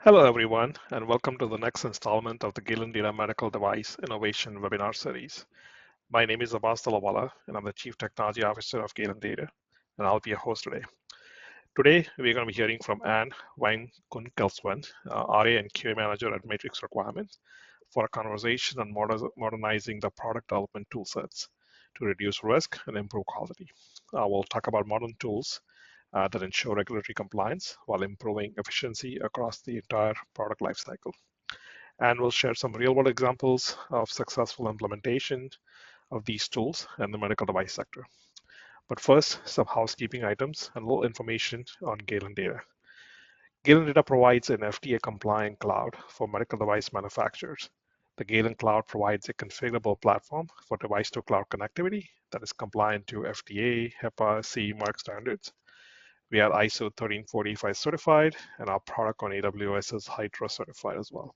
Hello, everyone, and welcome to the next installment of the Galen Data Medical Device Innovation Webinar Series. My name is Abbas Talawala, and I'm the Chief Technology Officer of Galen Data, and I'll be your host today. Today, we're going to be hearing from Ann Vankrunkelsven, RA and QA Manager at Matrix Requirements, for a conversation on modernizing the product development toolsets to reduce risk and improve quality. We'll talk about modern tools that ensure regulatory compliance while improving efficiency across the entire product lifecycle. And we'll share some real-world examples of successful implementation of these tools in the medical device sector. But first, some housekeeping items and a little information on Galen Data. Galen Data provides an FDA-compliant cloud for medical device manufacturers. The Galen Cloud provides a configurable platform for device-to-cloud connectivity that is compliant to FDA, HIPAA, CE mark standards. We are ISO 13485 certified, and our product on AWS is HITRUST certified as well.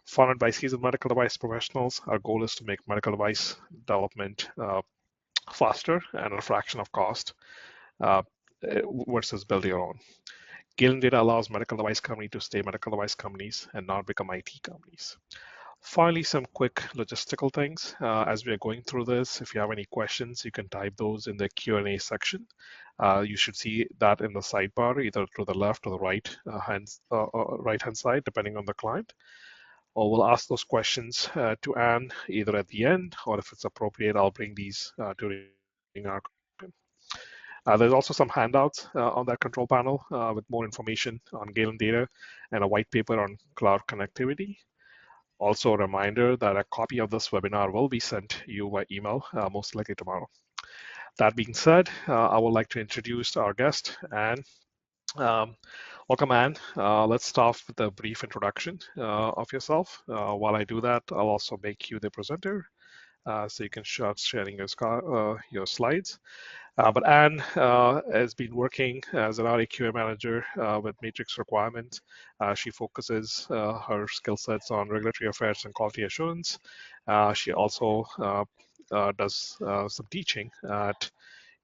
Founded by seasoned medical device professionals, our goal is to make medical device development faster and at a fraction of cost versus build your own. Galen Data allows medical device companies to stay medical device companies and not become IT companies. Finally, some quick logistical things. As we are going through this, if you have any questions, you can type those in the Q&A section. You should see that in the sidebar, either to the left or the right-hand side, depending on the client. Or we'll ask those questions to Ann either at the end, or if it's appropriate, I'll bring these during our there's also some handouts on that control panel with more information on Galen Data and a white paper on cloud connectivity. Also, a reminder that a copy of this webinar will be sent you by email, most likely tomorrow. That being said, I would like to introduce our guest, Ann. Welcome, Ann. Let's start with a brief introduction of yourself. While I do that, I'll also make you the presenter, so you can start sharing your slides. But Ann has been working as an RAQA manager with Matrix Requirements. She focuses her skill sets on regulatory affairs and quality assurance. She also does some teaching at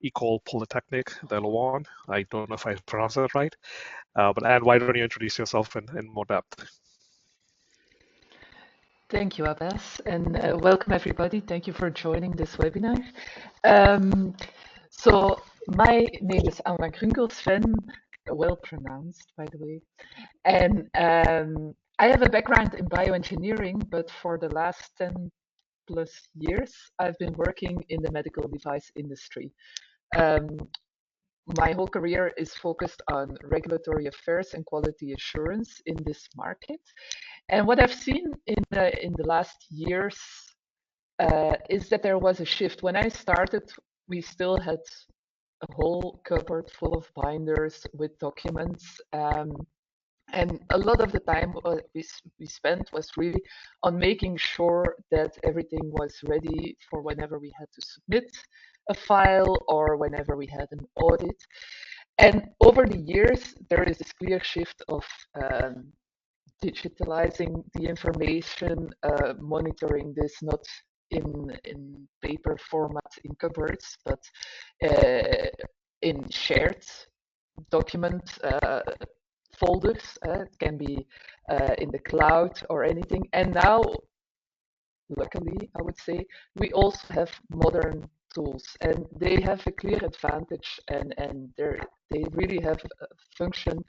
École Polytechnique de Louvain. I don't know if I pronounced that right. But Ann, why don't you introduce yourself in more depth? Thank you, Abbas, and welcome everybody. Thank you for joining this webinar. So my name is Ann Vankrunkelsven, well pronounced, by the way. And I have a background in bioengineering, but for the last 10 plus years, I've been working in the medical device industry. My whole career is focused on regulatory affairs and quality assurance in this market. And what I've seen in the last years is that there was a shift. When I started, we still had a whole cupboard full of binders with documents. And a lot of the time we spent was really on making sure that everything was ready for whenever we had to submit a file or whenever we had an audit. And over the years, there is this clear shift of digitalizing the information, monitoring this not in paper format in cupboards, but in shared document folders. It can be in the cloud or anything. And now, luckily, I would say, we also have modern tools, and they have a clear advantage, and they really have a function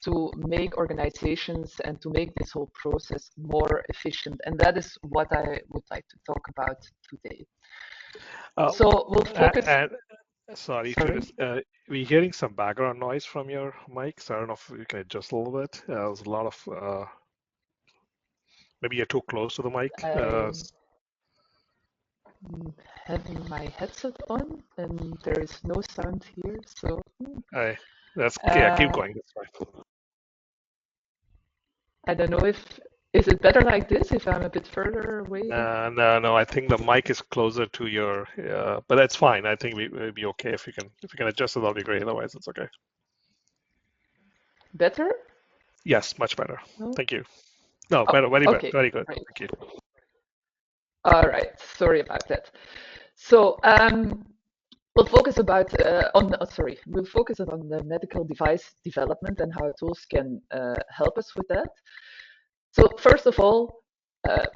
to make organizations and to make this whole process more efficient. And that is what I would like to talk about today. So we'll focus. Sorry. We're hearing some background noise from your mic, so I don't know if you can adjust a little bit. There's a lot of, maybe you're too close to the mic. Having my headset on, and there is no sound here, so. Keep going. That's fine. I don't know is it better like this if I'm a bit further away? No. I think the mic is closer to your, but that's fine. I think we'd be okay if you can adjust it. That'll be great. Otherwise, it's okay. Better? Yes, much better. No? Thank you. No, better. Very okay, good. Very good. Great. Thank you. All right. Sorry about that. So We'll focus we'll focus on the medical device development and how tools can help us with that. So first of all,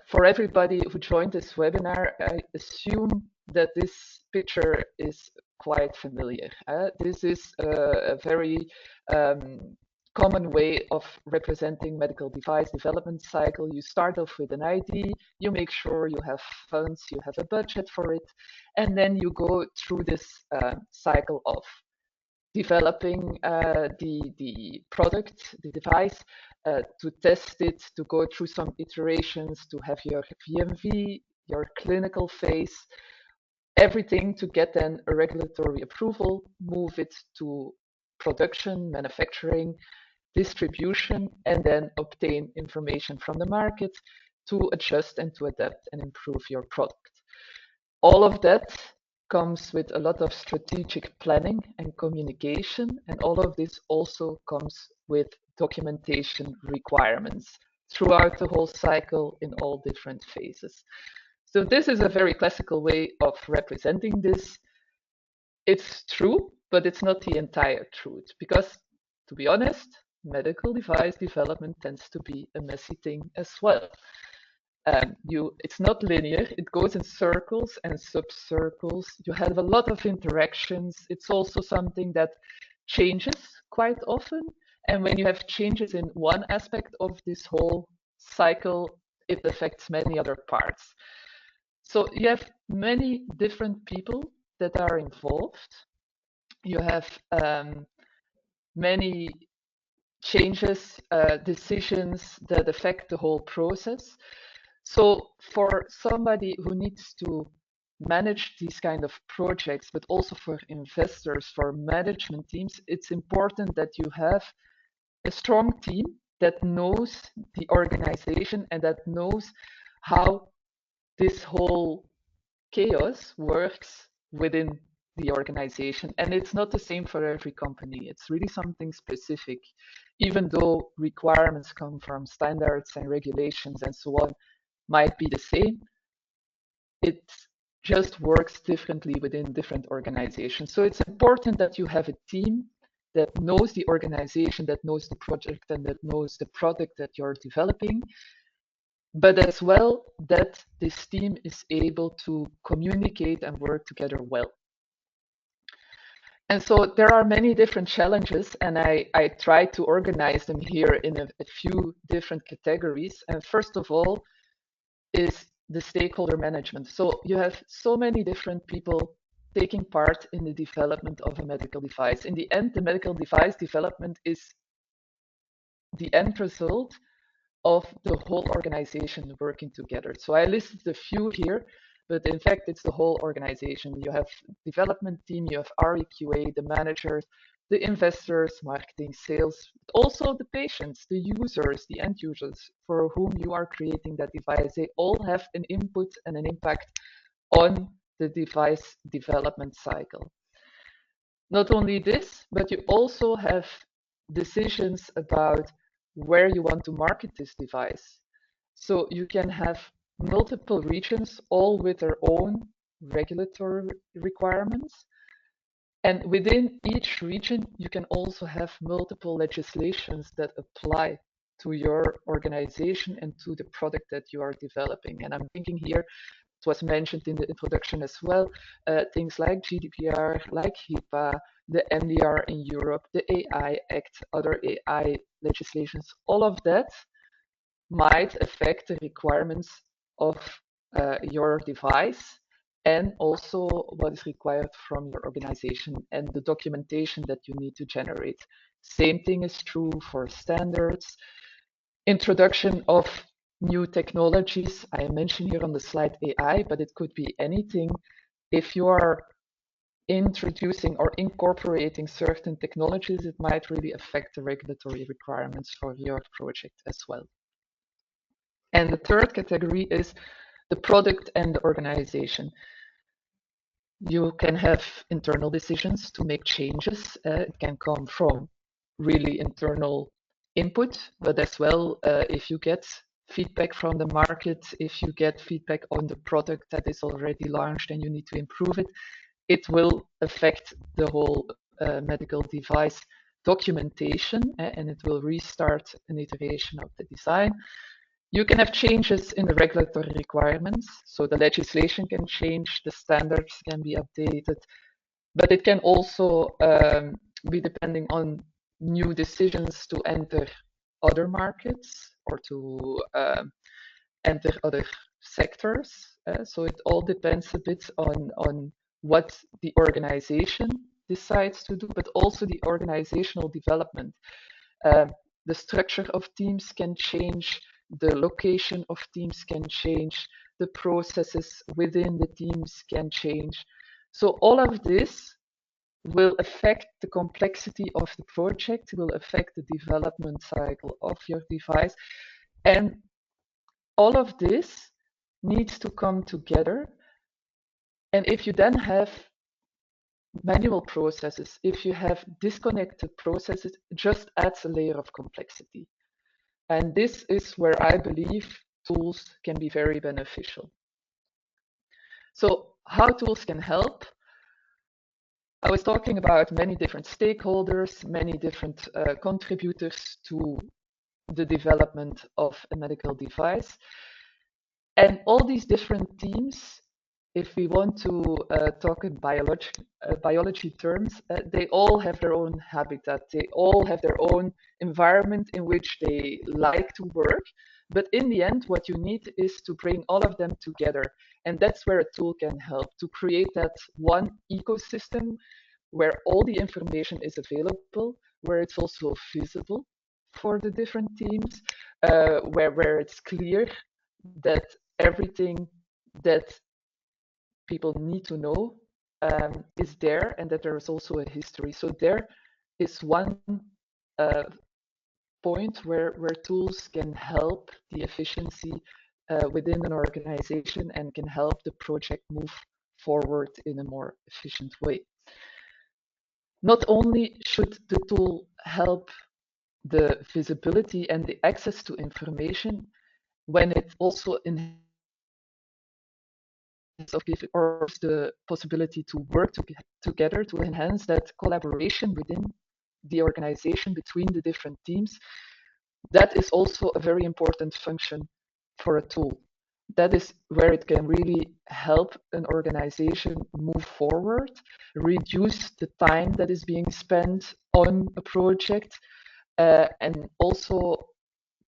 for everybody who joined this webinar, I assume that this picture is quite familiar. This is a very common way of representing medical device development cycle. You start off with an ID, you make sure you have funds, you have a budget for it, and then you go through this cycle of developing the product, the device, to test it, to go through some iterations, to have your VMV, your clinical phase, everything to get then a regulatory approval, move it to production, manufacturing, distribution, and then obtain information from the market to adjust and to adapt and improve your product. All of that comes with a lot of strategic planning and communication, and all of this also comes with documentation requirements throughout the whole cycle in all different phases. So this is a very classical way of representing this. It's true, but it's not the entire truth, because to be honest, medical device development tends to be a messy thing as well. It's not linear, it goes in circles and sub-circles. You have a lot of interactions. It's also something that changes quite often. And when you have changes in one aspect of this whole cycle, it affects many other parts. So you have many different people that are involved. You have many changes, decisions that affect the whole process. So for somebody who needs to manage these kind of projects, but also for investors, for management teams, it's important that you have a strong team that knows the organization and that knows how this whole chaos works within the organization. And it's not the same for every company. It's really something specific. Even though requirements come from standards and regulations and so on might be the same, it just works differently within different organizations. So it's important that you have a team that knows the organization, that knows the project, and that knows the product that you're developing, but as well that this team is able to communicate and work together well. And so there are many different challenges, and I try to organize them here in a few different categories. And first of all is the stakeholder management. So you have so many different people taking part in the development of a medical device. In the end, the medical device development is the end result of the whole organization working together. So I listed a few here, but in fact, it's the whole organization. You have development team, you have REQA, the managers, the investors, marketing, sales, but also the patients, the users, the end users for whom you are creating that device. They all have an input and an impact on the device development cycle. Not only this, but you also have decisions about where you want to market this device. So you can have multiple regions, all with their own regulatory requirements. And within each region, you can also have multiple legislations that apply to your organization and to the product that you are developing. And I'm thinking here, it was mentioned in the introduction as well, things like GDPR, like HIPAA, the MDR in Europe, the AI Act, other AI legislations, all of that might affect the requirements of your device and also what is required from your organization and the documentation that you need to generate. Same thing is true for standards, introduction of new technologies. I mentioned here on the slide AI, but it could be anything. If you are introducing or incorporating certain technologies, it might really affect the regulatory requirements for your project as well. And the third category is the product and the organization. You can have internal decisions to make changes. It can come from really internal input, but as well, if you get feedback from the market, if you get feedback on the product that is already launched and you need to improve it, it will affect the whole medical device documentation, and it will restart an iteration of the design. You can have changes in the regulatory requirements, so the legislation can change, the standards can be updated, but it can also be depending on new decisions to enter other markets or to enter other sectors. So it all depends a bit on what the organization decides to do, but also the organizational development. The structure of teams can change, the location of teams can change, the processes within the teams can change. So all of this will affect the complexity of the project, will affect the development cycle of your device. And all of this needs to come together. And if you then have manual processes, if you have disconnected processes, it just adds a layer of complexity. And this is where I believe tools can be very beneficial. So how tools can help? I was talking about many different stakeholders, many different contributors to the development of a medical device. And all these different teams, if we want to talk in biology terms, they all have their own habitat. They all have their own environment in which they like to work. But in the end, what you need is to bring all of them together. And that's where a tool can help to create that one ecosystem where all the information is available, where it's also visible for the different teams, where it's clear that everything that people need to know is there, and that there is also a history. So there is one point where tools can help the efficiency within an organization and can help the project move forward in a more efficient way. Not only should the tool help the visibility and the access to information, when it also gives the possibility to work together to enhance that collaboration within the organization between the different teams, that is also a very important function for a tool. That is where it can really help an organization move forward, reduce the time that is being spent on a project, and also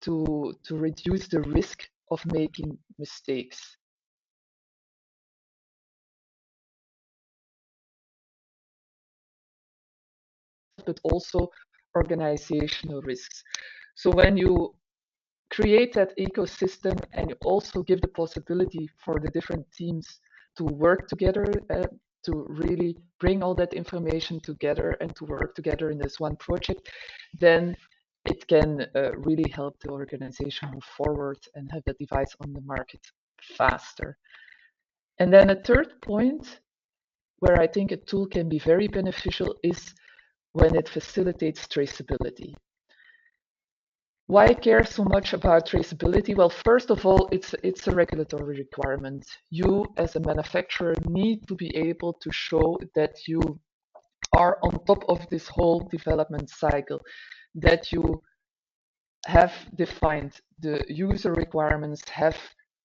to reduce the risk of making mistakes. But also organizational risks. So when you create that ecosystem and you also give the possibility for the different teams to work together, to really bring all that information together and to work together in this one project, then it can really help the organization move forward and have the device on the market faster. And then a third point where I think a tool can be very beneficial is when it facilitates traceability. Why care so much about traceability? Well, first of all, it's a regulatory requirement. You as a manufacturer need to be able to show that you are on top of this whole development cycle, that you have defined the user requirements, have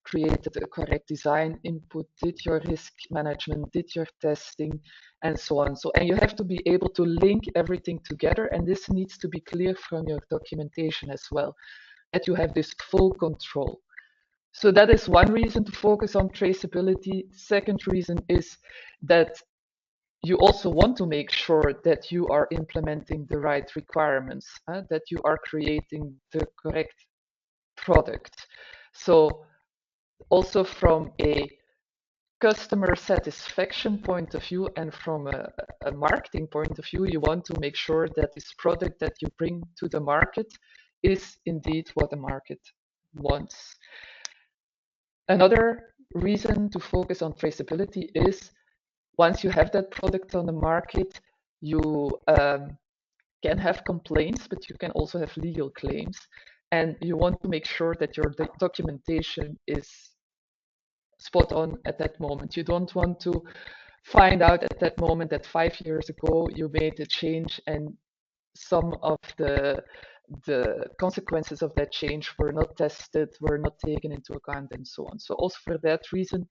created a correct design input, did your risk management, did your testing, and so on. So, and you have to be able to link everything together, and this needs to be clear from your documentation as well, that you have this full control. So that is one reason to focus on traceability. Second reason is that you also want to make sure that you are implementing the right requirements, that you are creating the correct product. So also from a customer satisfaction point of view and from a marketing point of view, you want to make sure that this product that you bring to the market is indeed what the market wants. Another reason to focus on traceability is once you have that product on the market, you can have complaints, but you can also have legal claims. And you want to make sure that your documentation is spot on at that moment. You don't want to find out at that moment that 5 years ago you made a change and some of the consequences of that change were not tested, were not taken into account, and so on. So also for that reason,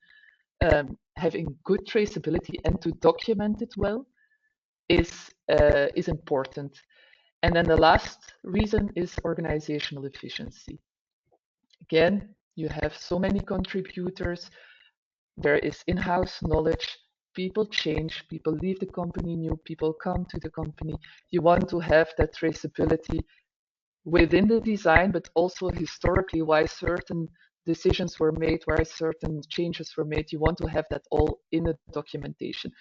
having good traceability and to document it well is important. And then the last reason is organizational efficiency. Again, you have so many contributors. There is in-house knowledge. People change, people leave the company, new people come to the company. You want to have that traceability within the design, but also historically why certain decisions were made, why certain changes were made. You want to have that all in the documentation.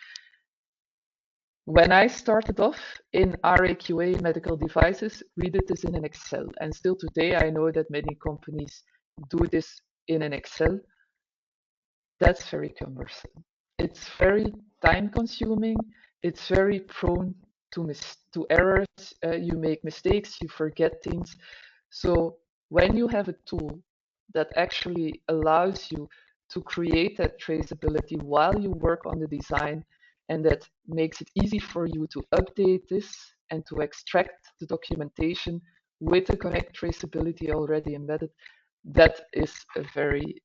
When I started off in RAQA medical devices, we did this in an Excel. And still today, I know that many companies do this in an Excel. That's very cumbersome. It's very time consuming. It's very prone to errors. You make mistakes, you forget things. So when you have a tool that actually allows you to create that traceability while you work on the design, and that makes it easy for you to update this and to extract the documentation with the correct traceability already embedded, that is a very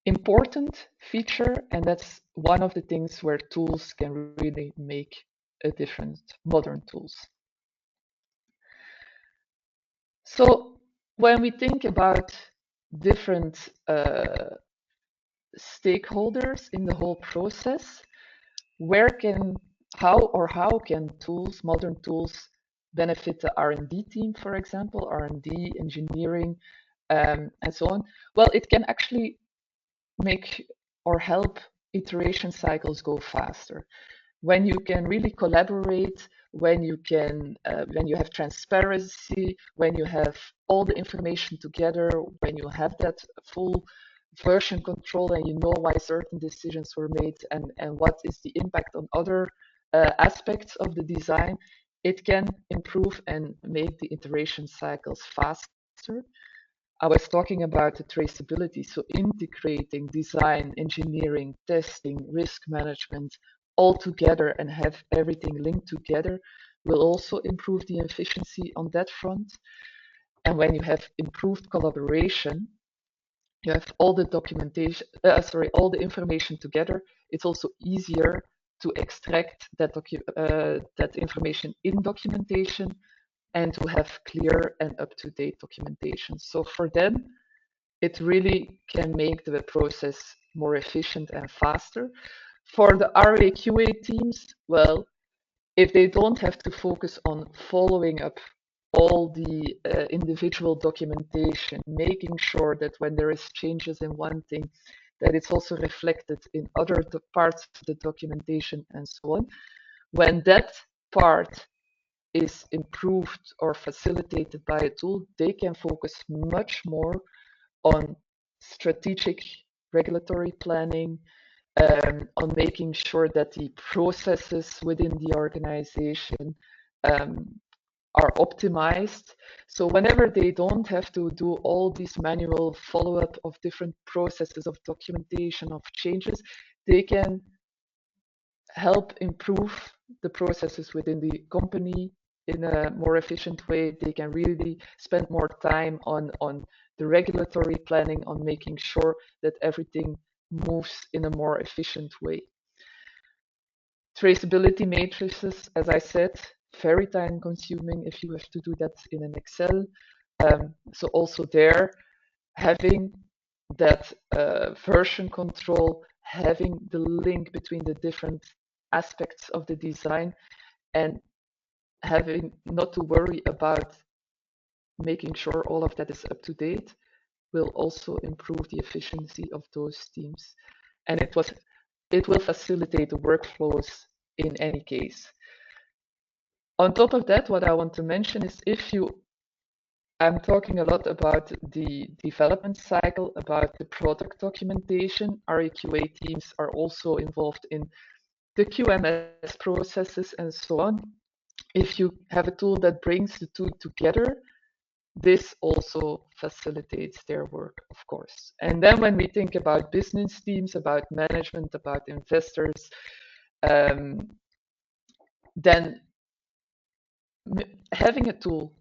important feature, and that's one of the things where tools can really make a difference, modern tools. So when we think about different stakeholders in the whole process, how can tools, modern tools, benefit the R&D team, for example, R&D, engineering, and so on? Well, it can actually make or help iteration cycles go faster. When you can really collaborate, when you have transparency, when you have all the information together, when you have that full version control and you know why certain decisions were made and what is the impact on other aspects of the design, it can improve and make the iteration cycles faster. I was talking about the traceability, so integrating design, engineering, testing, risk management all together and have everything linked together will also improve the efficiency on that front. And when you have improved collaboration, you have all the documentation, all the information together. It's also easier to extract that information in documentation and to have clear and up-to-date documentation. So for them, it really can make the process more efficient and faster. For the RAQA teams, well, if they don't have to focus on following up all the individual documentation, making sure that when there is changes in one thing, that it's also reflected in other parts of the documentation and so on. When that part is improved or facilitated by a tool, they can focus much more on strategic regulatory planning, on making sure that the processes within the organization are optimized. So whenever they don't have to do all this manual follow-up of different processes of documentation of changes, they can help improve the processes within the company in a more efficient way. They can really spend more time on the regulatory planning, on making sure that everything moves in a more efficient way. Traceability matrices, as I said, very time consuming if you have to do that in an Excel. So also there, having that version control, having the link between the different aspects of the design, and having not to worry about making sure all of that is up to date will also improve the efficiency of those teams. And it will facilitate the workflows in any case. On top of that, what I want to mention is I'm talking a lot about the development cycle, about the product documentation. RAQA teams are also involved in the QMS processes and so on. If you have a tool that brings the two together, this also facilitates their work, of course. And then when we think about business teams, about management, about investors, then having a tool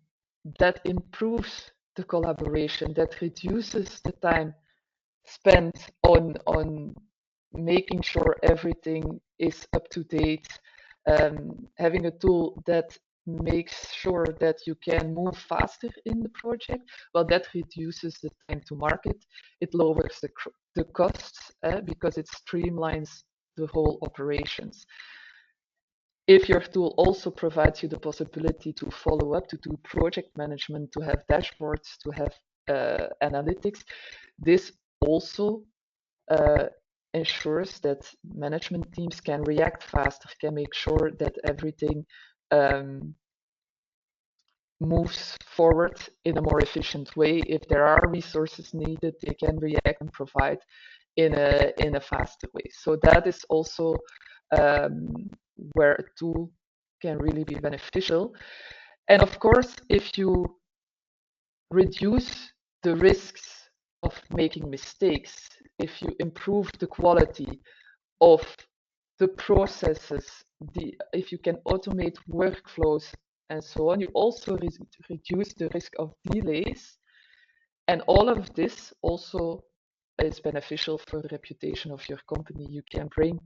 that improves the collaboration, that reduces the time spent on making sure everything is up to date, having a tool that makes sure that you can move faster in the project, well, that reduces the time to market. It lowers the costs because it streamlines the whole operations. If your tool also provides you the possibility to follow up, to do project management, to have dashboards, to have analytics, this also ensures that management teams can react faster, can make sure that everything moves forward in a more efficient way. If there are resources needed, they can react and provide in a faster way. So that is also where a tool can really be beneficial. And of course, if you reduce the risks of making mistakes, if you improve the quality of the processes, if you can automate workflows and so on, you also reduce the risk of delays. And all of this also is beneficial for the reputation of your company. You can bring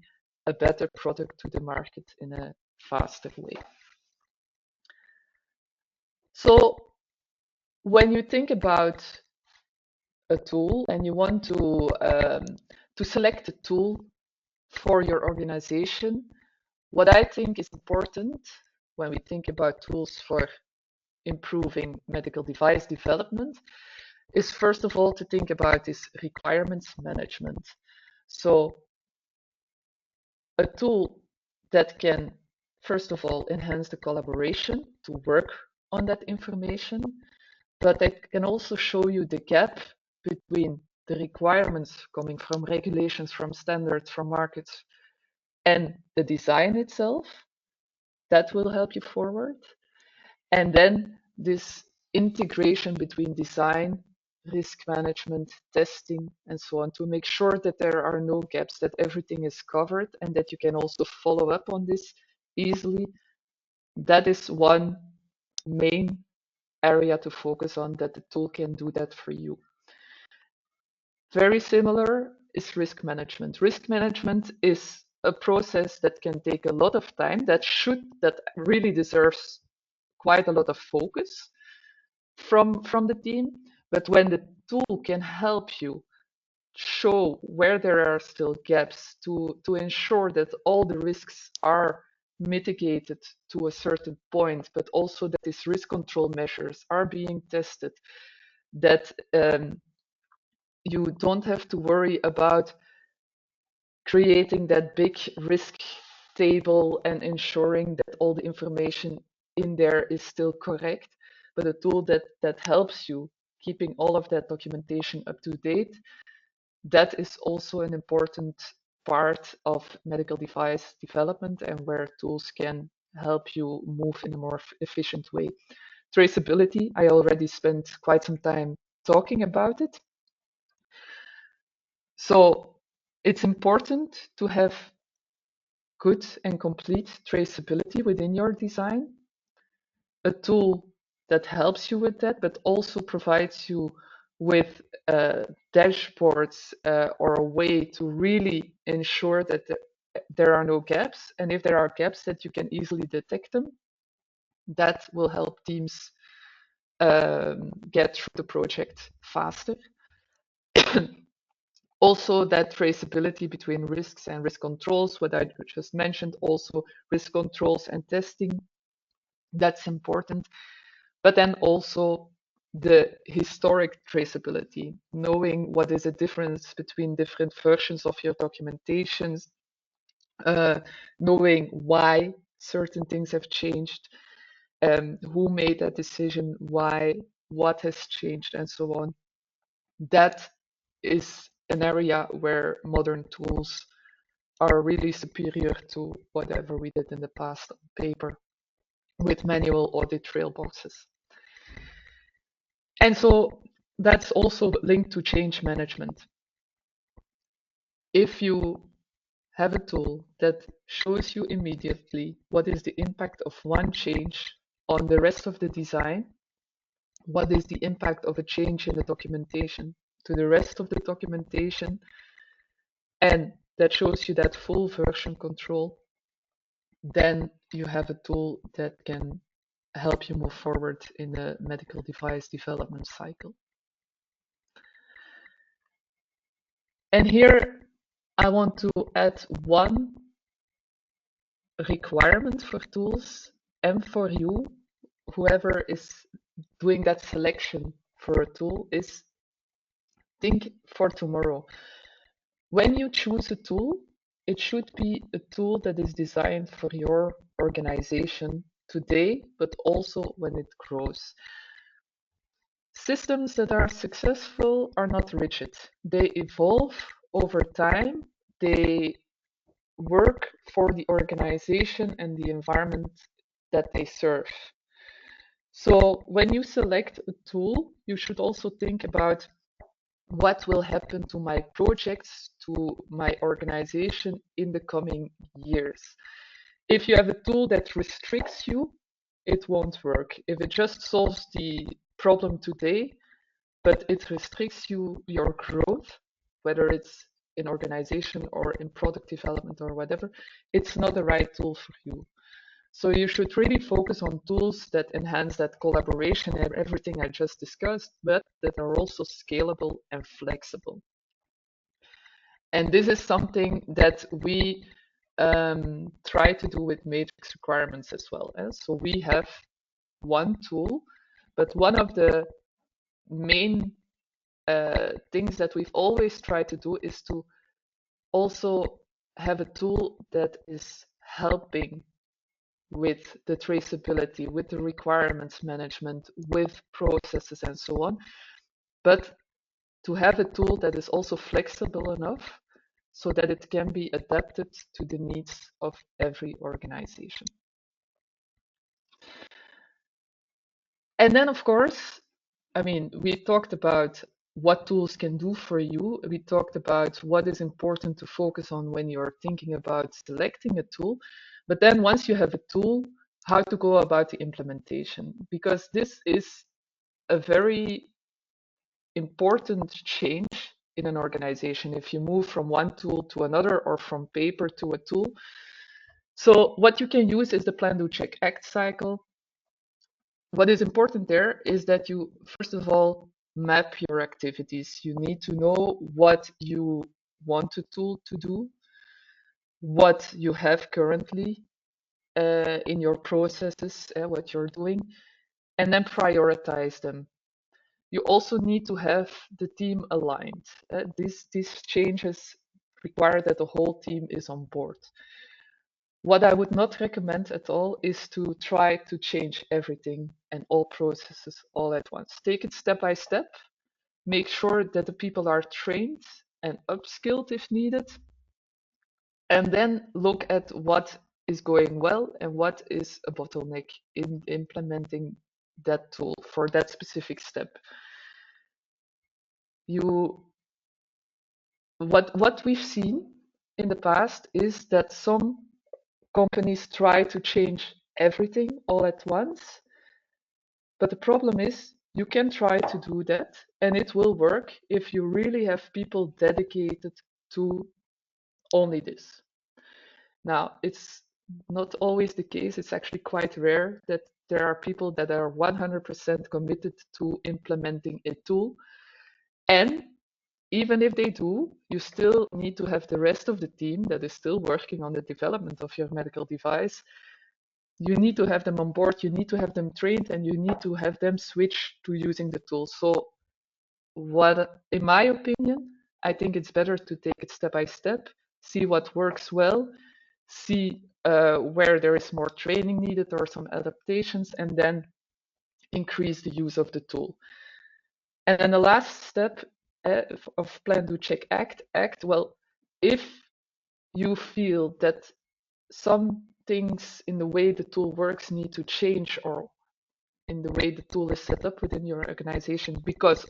a better product to the market in a faster way. So when you think about a tool and you want to select a tool for your organization, what I think is important when we think about tools for improving medical device development is first of all to think about this requirements management. So a tool that can first of all enhance the collaboration to work on that information, but it can also show you the gap between the requirements coming from regulations, from standards, from markets, and the design itself. That will help you forward. And then this integration between design, risk management, testing, and so on to make sure that there are no gaps, that everything is covered, and that you can also follow up on this easily. That is one main area to focus on, that the tool can do that for you. Very similar is risk management. Risk management is a process that can take a lot of time, that really deserves quite a lot of focus from the team. But when the tool can help you show where there are still gaps, to ensure that all the risks are mitigated to a certain point, but also that these risk control measures are being tested, that you don't have to worry about creating that big risk table and ensuring that all the information in there is still correct, but a tool that helps you keeping all of that documentation up to date. That is also an important part of medical device development, and where tools can help you move in a more efficient way. Traceability, I already spent quite some time talking about it. So it's important to have good and complete traceability within your design. A tool that helps you with that, but also provides you with dashboards or a way to really ensure that there are no gaps. And if there are gaps, that you can easily detect them. That will help teams get through the project faster. Also, that traceability between risks and risk controls, what I just mentioned, also risk controls and testing, that's important. But then also the historic traceability, knowing what is the difference between different versions of your documentations, knowing why certain things have changed, who made that decision, why, what has changed, and so on. That is an area where modern tools are really superior to whatever we did in the past on paper with manual audit trail boxes. And so that's also linked to change management. If you have a tool that shows you immediately what is the impact of one change on the rest of the design, what is the impact of a change in the documentation to the rest of the documentation, and that shows you that full version control, then you have a tool that can help you move forward in the medical device development cycle. And here I want to add one requirement for tools and for you, whoever is doing that selection for a tool, is think for tomorrow. When you choose a tool, it should be a tool that is designed for your organization today, but also when it grows. Systems that are successful are not rigid. They evolve over time. They work for the organization and the environment that they serve. So when you select a tool, you should also think about what will happen to my projects, to my organization in the coming years. If you have a tool that restricts you, it won't work. If it just solves the problem today, but it restricts your growth, whether it's in organization or in product development or whatever, it's not the right tool for you. So you should really focus on tools that enhance that collaboration and everything I just discussed, but that are also scalable and flexible. And this is something that we try to do with matrix requirements as well. So we have one tool, but one of the main things that we've always tried to do is to also have a tool that is helping with the traceability, with the requirements management, with processes and so on, but to have a tool that is also flexible enough so that it can be adapted to the needs of every organization. And then, of course, I mean, we talked about what tools can do for you. We talked about what is important to focus on when you're thinking about selecting a tool. But then once you have a tool, how to go about the implementation, because this is a very important change in an organization if you move from one tool to another or from paper to a tool. So what you can use is the plan, do, check, act cycle. What is important there is that you, first of all, map your activities. You need to know what you want a tool to do, what you have currently in your processes, what you're doing, and then prioritize them. You also need to have the team aligned. These changes require that the whole team is on board. What I would not recommend at all is to try to change everything and all processes all at once. Take it step by step. Make sure that the people are trained and upskilled if needed. And then look at what is going well and what is a bottleneck in implementing that tool for that specific step. What we've seen in the past is that some companies try to change everything all at once. But the problem is you can try to do that and it will work if you really have people dedicated to only this. Now, it's not always the case. It's actually quite rare that there are people that are 100% committed to implementing a tool. And even if they do, you still need to have the rest of the team that is still working on the development of your medical device. You need to have them on board, you need to have them trained, and you need to have them switch to using the tool. So in my opinion, I think it's better to take it step by step, see what works well, see where there is more training needed or some adaptations, and then increase the use of the tool. And then the last step of plan, do, check, act. Well, if you feel that some things in the way the tool works need to change, or in the way the tool is set up within your organization, because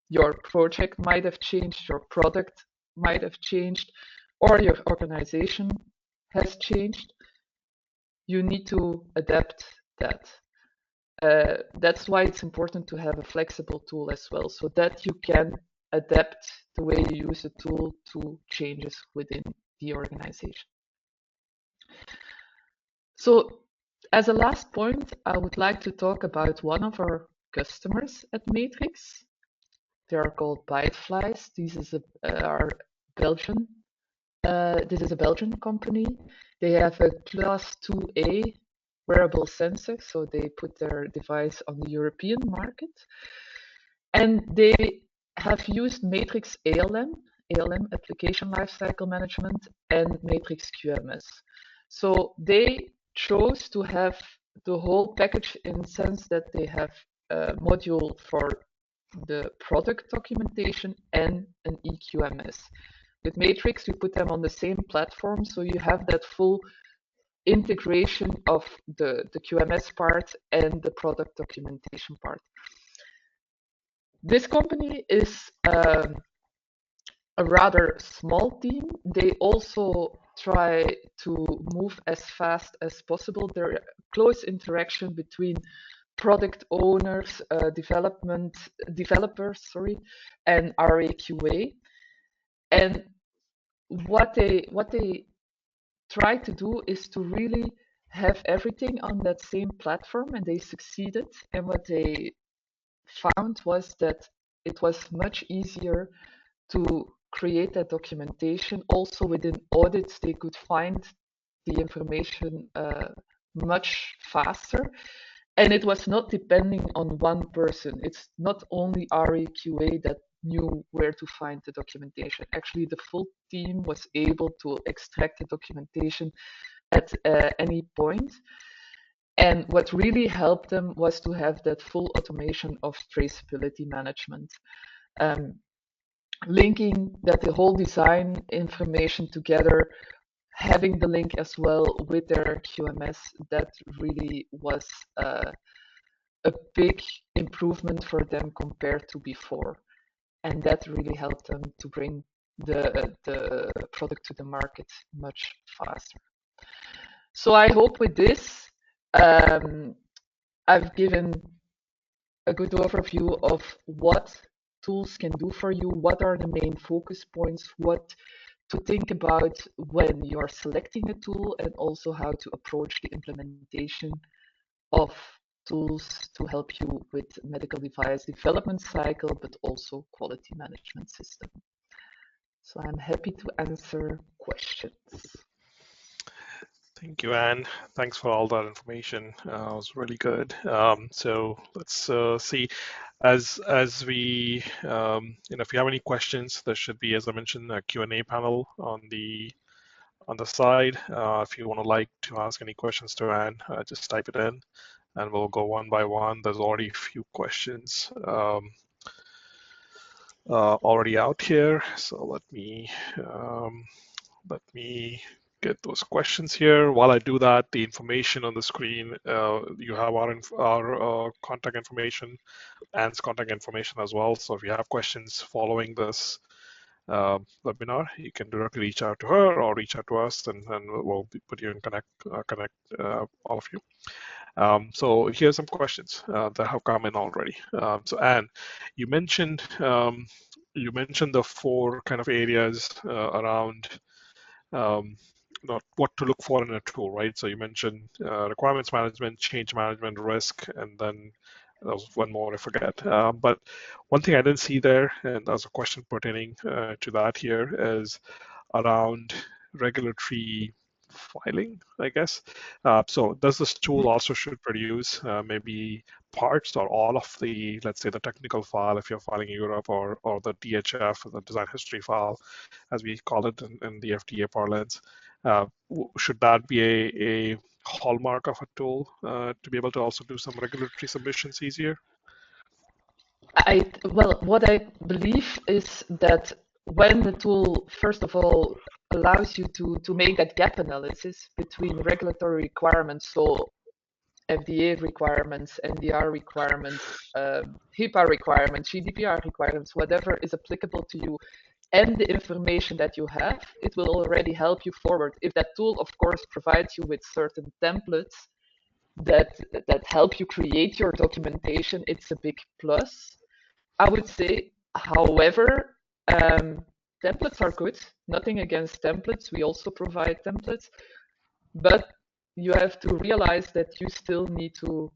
your project might have changed, your product might have changed, or your organization has changed, you need to adapt that. That's why it's important to have a flexible tool as well, so that you can adapt the way you use a tool to changes within the organization. So as a last point, I would like to talk about one of our customers at Matrix. They are called Byteflies. This is a Belgian company. They have a Class 2A wearable sensor, so they put their device on the European market. And they have used Matrix ALM, Application Lifecycle Management, and Matrix QMS. So they chose to have the whole package in the sense that they have a module for the product documentation and an eQMS. With Matrix, you put them on the same platform, so you have that full integration of the QMS part and the product documentation part. This company is a rather small team. They also try to move as fast as possible. There is close interaction between product owners, developers, and RAQA. And what they try to do is to really have everything on that same platform, and they succeeded. And what they found was that it was much easier to create that documentation. Also within audits, they could find the information much faster. And it was not depending on one person. It's not only RAQA that knew where to find the documentation. Actually, the full team was able to extract the documentation at any point. And what really helped them was to have that full automation of traceability management. Linking that the whole design information together, having the link as well with their QMS, that really was a big improvement for them compared to before. And that really helped them to bring the product to the market much faster. So I hope with this, I've given a good overview of what tools can do for you, what are the main focus points, what to think about when you're selecting a tool, and also how to approach the implementation of tools to help you with medical device development cycle, but also quality management system. So I'm happy to answer questions. Thank you, Anne. Thanks for all that information. It was really good. So let's see. As we, if you have any questions, there should be, as I mentioned, a Q&A panel on the side. If you want to ask any questions to Anne, just type it in, and we'll go one by one. There's already a few questions already out here. So let me get those questions here. While I do that, the information on the screen, you have our contact information, Anne's contact information as well. So if you have questions following this webinar, you can directly reach out to her or reach out to us, and we'll put you in connect all of you. So here's some questions that have come in already. So Anne, you mentioned the four kind of areas around what to look for in a tool, right? So you mentioned requirements management, change management, risk, and then there was one more I forget. But one thing I didn't see there, and there's a question pertaining to that here, is around regulatory filing, I guess. So does this tool also should produce maybe parts or all of the, let's say, the technical file if you're filing in Europe, or the DHF, the design history file, as we call it in the FDA parlance? Should that be a hallmark of a tool to be able to also do some regulatory submissions easier? Well, what I believe is that when the tool, first of all, allows you to make that gap analysis between regulatory requirements, so FDA requirements, NDR requirements, HIPAA requirements, GDPR requirements, whatever is applicable to you, and the information that you have, it will already help you forward. If that tool, of course, provides you with certain templates that help you create your documentation, it's a big plus, I would say. However, templates are good. Nothing against templates. We also provide templates, but you have to realize that you still need to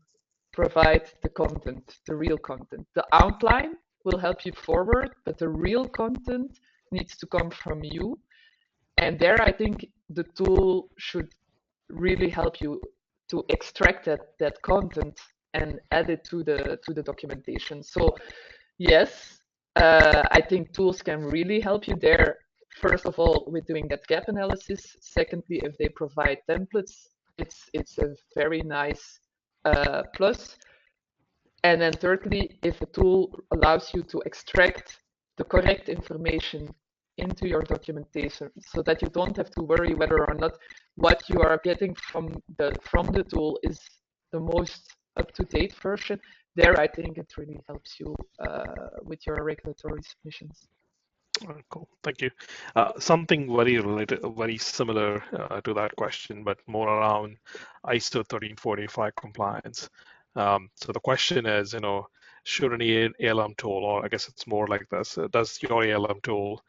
provide the content, the real content. The outline will help you forward, but the real content needs to come from you. And there, I think the tool should really help you to extract that content and add it to the documentation. So yes, I think tools can really help you there. First of all, with doing that gap analysis. Secondly, if they provide templates, it's a very nice plus. And then thirdly, if a tool allows you to extract the correct information into your documentation so that you don't have to worry whether or not what you are getting from the tool is the most up-to-date version, there I think it really helps you with your regulatory submissions. Cool, thank you. Something very related, very similar to that question, but more around ISO 1345 compliance. So the question is, should any ALM tool, or I guess it's more like this, does your ALM tool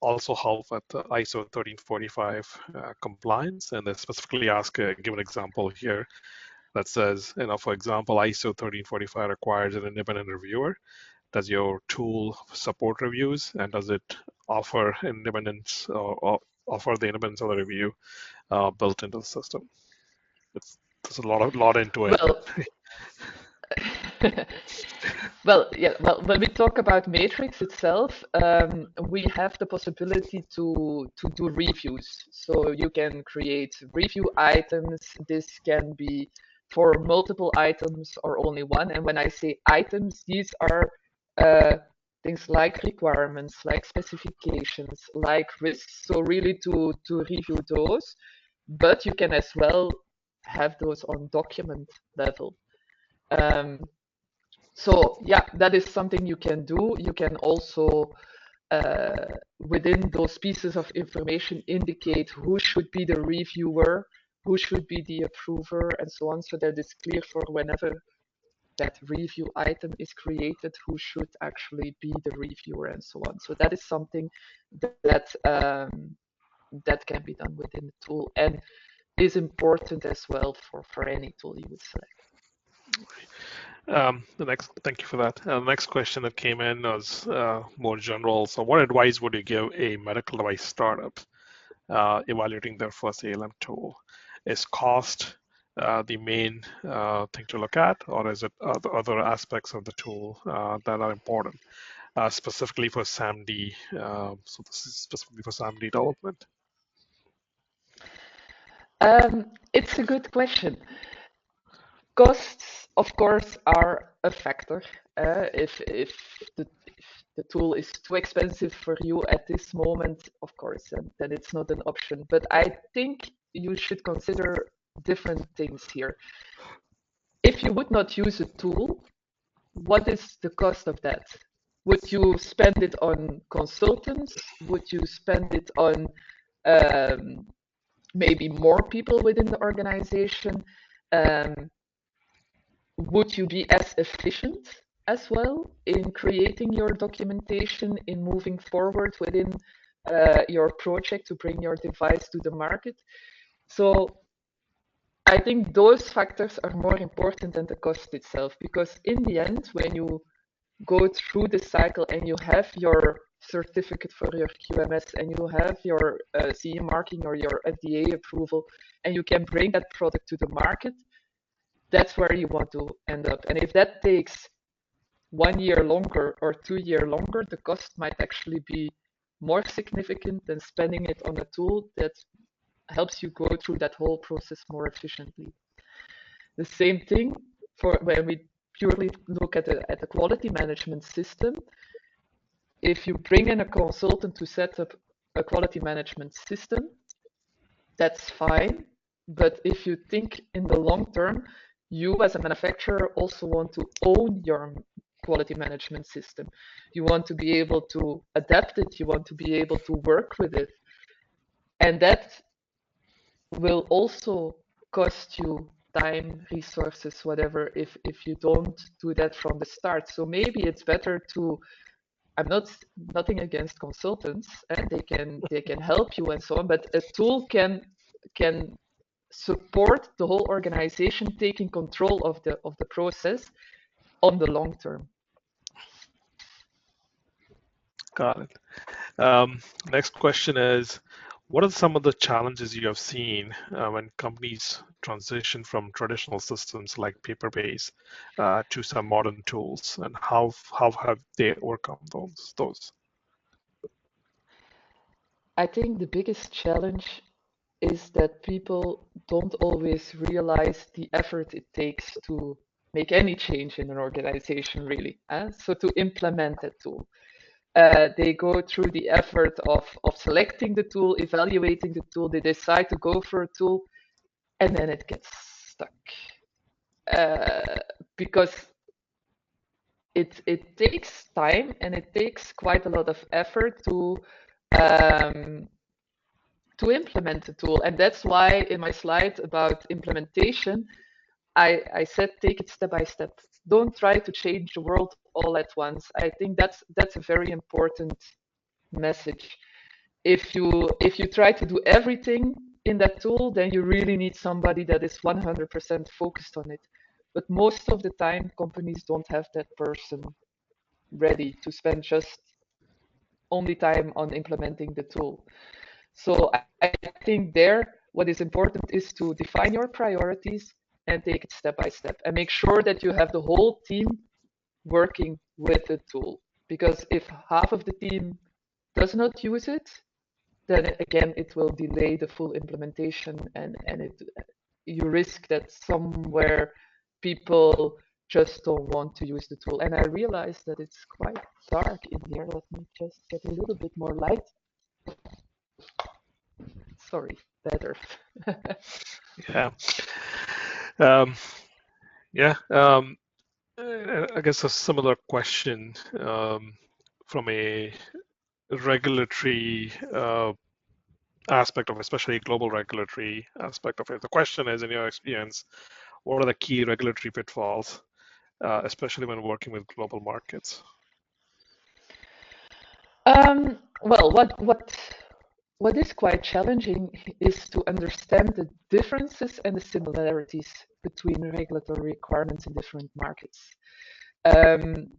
also help with the ISO 1345 compliance? And they specifically ask, give an example here that says, for example, ISO 1345 requires an independent reviewer. Does your tool support reviews, and does it offer independence or offer the independence of the review built into the system? There's a lot into it. Well, well, when we talk about Matrix itself, we have the possibility to do reviews. So you can create review items. This can be for multiple items or only one. And when I say items, these are things like requirements, like specifications, like risks. So really to review those, but you can as well have those on document level. So yeah, that is something you can do. You can also, within those pieces of information, indicate who should be the reviewer, who should be the approver, and so on, so that it's clear for whenever that review item is created, who should actually be the reviewer, and so on. So that is something that that can be done within the tool, and is important as well for any tool you would select. Thank you for that. The next question that came in was more general. So, what advice would you give a medical device startup evaluating their first ALM tool? Is cost the main thing to look at, or is it other aspects of the tool that are important, specifically for SAMD? So, this is specifically for SAMD development. It's a good question. Costs, of course, are a factor. If the tool is too expensive for you at this moment, of course, then it's not an option. But I think you should consider different things here. If you would not use a tool, what is the cost of that? Would you spend it on consultants? Would you spend it on maybe more people within the organization? Would you be as efficient as well in creating your documentation, in moving forward within your project to bring your device to the market? So I think those factors are more important than the cost itself, because in the end, when you go through the cycle and you have your certificate for your eQMS and you have your CE marking or your FDA approval, and you can bring that product to the market, that's where you want to end up. And if that takes 1 year longer or 2 years longer, the cost might actually be more significant than spending it on a tool that helps you go through that whole process more efficiently. The same thing for when we purely look at the quality management system. If you bring in a consultant to set up a quality management system, that's fine. But if you think in the long term, you as a manufacturer also want to own your quality management system. You want to be able to adapt it, you want to be able to work with it. And that will also cost you time, resources, whatever, if you don't do that from the start. So maybe it's better to, I'm not nothing against consultants, and they can help you and so on, but a tool can support the whole organization taking control of the process on the long term. Got it. Next question is, what are some of the challenges you have seen when companies transition from traditional systems like paper-based to some modern tools, and how have they overcome those? I think the biggest challenge is that people don't always realize the effort it takes to make any change in an organization, really. So to implement a tool. They go through the effort of selecting the tool, evaluating the tool, they decide to go for a tool, and then it gets stuck. Because it takes time and it takes quite a lot of effort to implement the tool. And that's why in my slide about implementation, I said take it step by step. Don't try to change the world all at once. I think that's a very important message. If you try to do everything in that tool, then you really need somebody that is 100% focused on it. But most of the time, companies don't have that person ready to spend just only time on implementing the tool. So I think there, what is important is to define your priorities and take it step by step and make sure that you have the whole team working with the tool. Because if half of the team does not use it, then again, it will delay the full implementation and you risk that somewhere people just don't want to use the tool. And I realize that it's quite dark in here. Let me just get a little bit more light. Sorry, better. Yeah. Um, yeah. I guess a similar question from a regulatory aspect of, especially global regulatory aspect of it. The question is, in your experience, what are the key regulatory pitfalls, especially when working with global markets? Well, what is quite challenging is to understand the differences and the similarities between regulatory requirements in different markets. Um,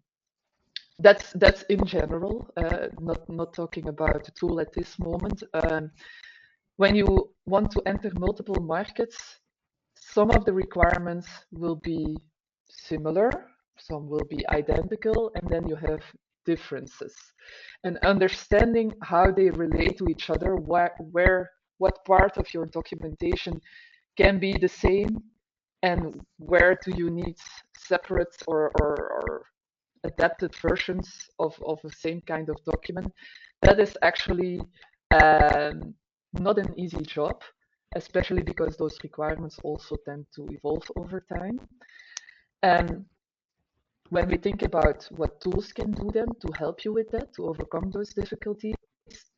that's in general, not talking about the tool at this moment. When you want to enter multiple markets, some of the requirements will be similar, some will be identical, and then you have differences. And understanding how they relate to each other, what part of your documentation can be the same, and where do you need separate or adapted versions of the same kind of document, that is actually not an easy job, especially because those requirements also tend to evolve over time. And when we think about what tools can do then to help you with that, to overcome those difficulties,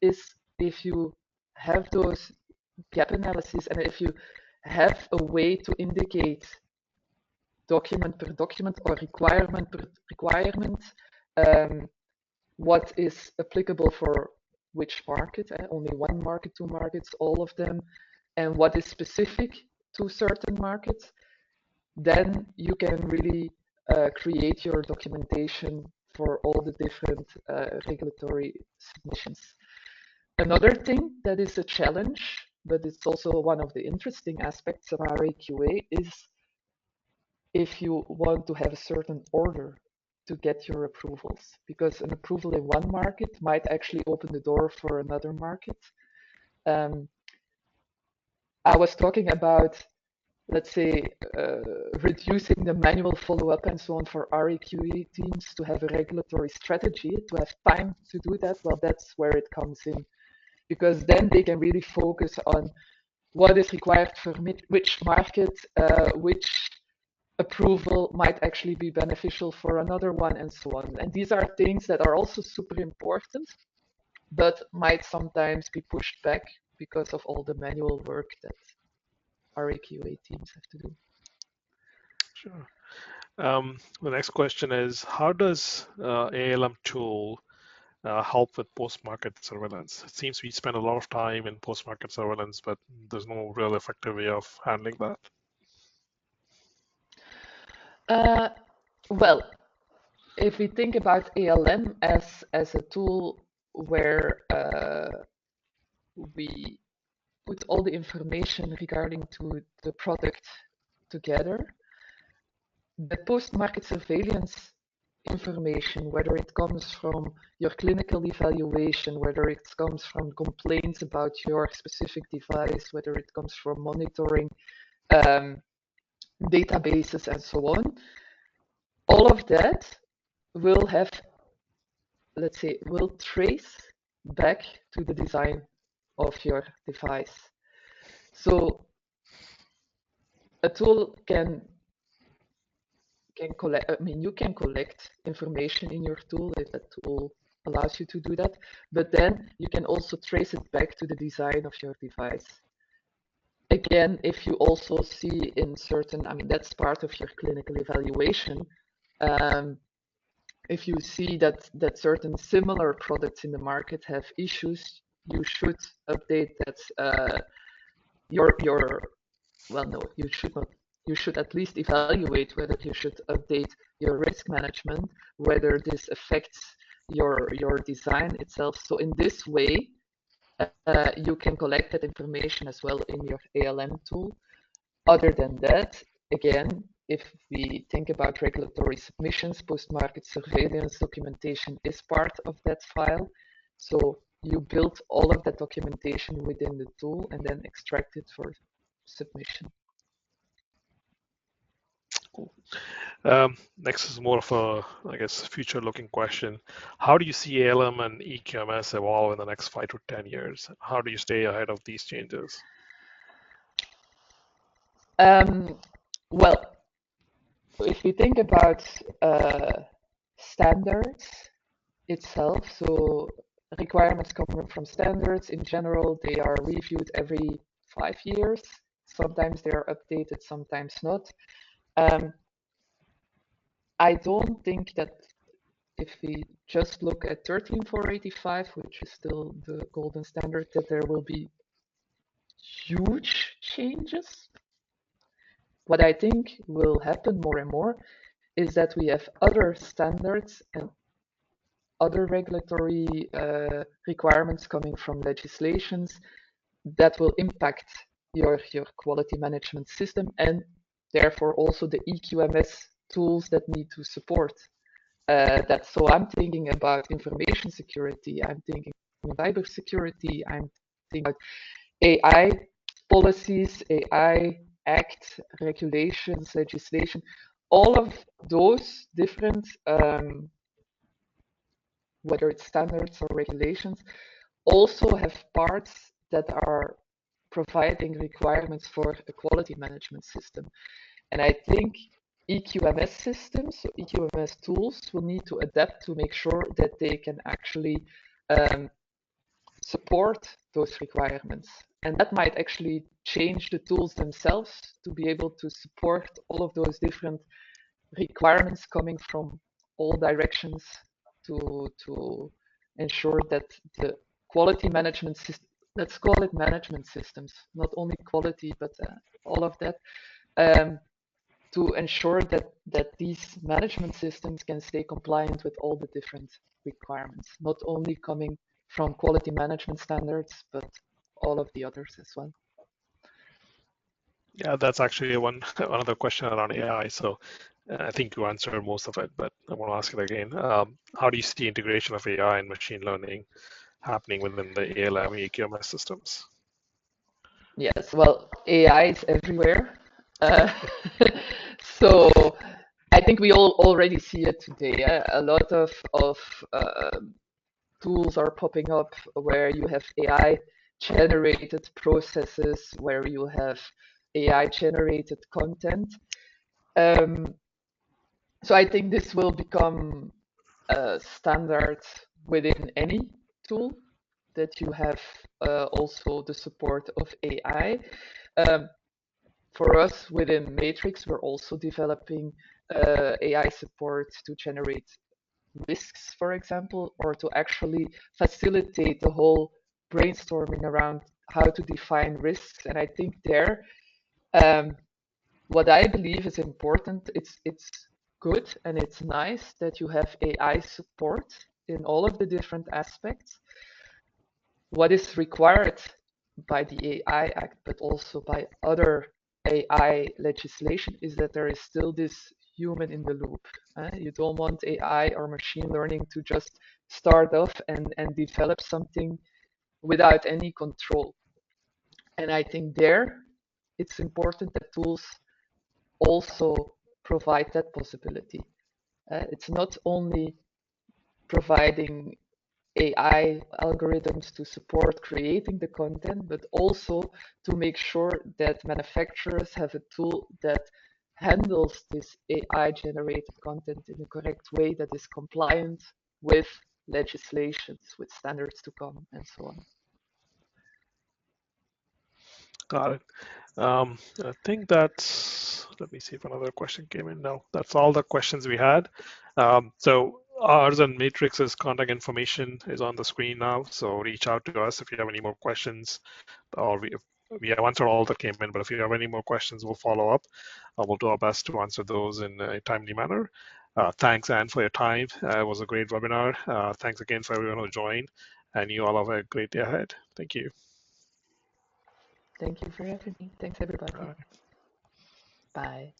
is if you have those gap analysis and if you have a way to indicate document per document or requirement per requirement, what is applicable for which market, only one market, two markets, all of them, and what is specific to certain markets, then you can really create your documentation for all the different regulatory submissions. Another thing that is a challenge, but it's also one of the interesting aspects of RAQA, is if you want to have a certain order to get your approvals, because an approval in one market might actually open the door for another market. I was talking about, let's say, reducing the manual follow-up and so on for RAQA teams to have a regulatory strategy, to have time to do that. Well, that's where it comes in, because then they can really focus on what is required for which market, which approval might actually be beneficial for another one, and so on. And these are things that are also super important, but might sometimes be pushed back because of all the manual work that our AQA teams have to do. Sure. The next question is, how does ALM tool help with post-market surveillance? It seems we spend a lot of time in post-market surveillance, but there's no real effective way of handling that. Well, if we think about ALM as a tool where we put all the information regarding to the product together, the post-market surveillance information, whether it comes from your clinical evaluation, whether it comes from complaints about your specific device, whether it comes from monitoring databases and so on, all of that will have, let's say, will trace back to the design of your device. So a tool can collect, I mean, you can collect information in your tool if that tool allows you to do that, but then you can also trace it back to the design of your device. Again, if you also see in certain, I mean, that's part of your clinical evaluation. If you see that certain similar products in the market have issues, you should update that well, no, you should not. You should at least evaluate whether you should update your risk management, whether this affects your design itself. So in this way, you can collect that information as well in your ALM tool. Other than that, again, if we think about regulatory submissions, post-market surveillance documentation is part of that file. So you build all of that documentation within the tool and then extract it for submission. Cool. Next is more of a, I guess, future-looking question. How do you see ALM and eQMS evolve in the next 5 to 10 years? How do you stay ahead of these changes? Well, if we think about standards itself, so requirements coming from standards in general, they are reviewed every 5 years. Sometimes they are updated, sometimes not. I don't think that if we just look at 13485, which is still the golden standard, that there will be huge changes. What I think will happen more and more is that we have other standards and other regulatory requirements coming from legislations that will impact your quality management system, and therefore also the eQMS tools that need to support that. So I'm thinking about information security, I'm thinking cybersecurity, I'm thinking about AI policies, AI Act, regulations, legislation, all of those different, whether it's standards or regulations, also have parts that are providing requirements for a quality management system. And I think eQMS systems, so eQMS tools, will need to adapt to make sure that they can actually support those requirements. And that might actually change the tools themselves to be able to support all of those different requirements coming from all directions to ensure that the quality management system, let's call it management systems, not only quality, but all of that, to ensure that these management systems can stay compliant with all the different requirements, not only coming from quality management standards, but all of the others as well. Yeah, that's actually one another question around AI. So I think you answered most of it, but I want to ask it again. How do you see integration of AI and machine learning happening within the ALM eQMS systems? Yes, well, AI is everywhere. So I think we all already see it today. A lot of tools are popping up where you have AI generated processes where you have AI generated content. So I think this will become a standard within any tool that you have also the support of AI. For us within Matrix, we're also developing AI support to generate risks, for example, or to actually facilitate the whole brainstorming around how to define risks. And I think there, what I believe is important, it's good and it's nice that you have AI support in all of the different aspects. What is required by the AI Act, but also by other AI legislation, is that there is still this human in the loop. You don't want AI or machine learning to just start off and develop something without any control. And I think there it's important that tools also provide that possibility. It's not only providing AI algorithms to support creating the content, but also to make sure that manufacturers have a tool that handles this AI generated content in a correct way that is compliant with legislations, with standards to come, and so on. Got it. I think that's, let me see if another question came in. No, that's all the questions we had. So ours and Matrix's contact information is on the screen now. So reach out to us if you have any more questions, or we have answered all that came in, but if you have any more questions, we'll follow up. We'll do our best to answer those in a timely manner. Thanks, Anne, for your time. It was a great webinar. Thanks again for everyone who joined, and you all have a great day ahead. Thank you. Thank you for having me. Thanks, everybody. Bye.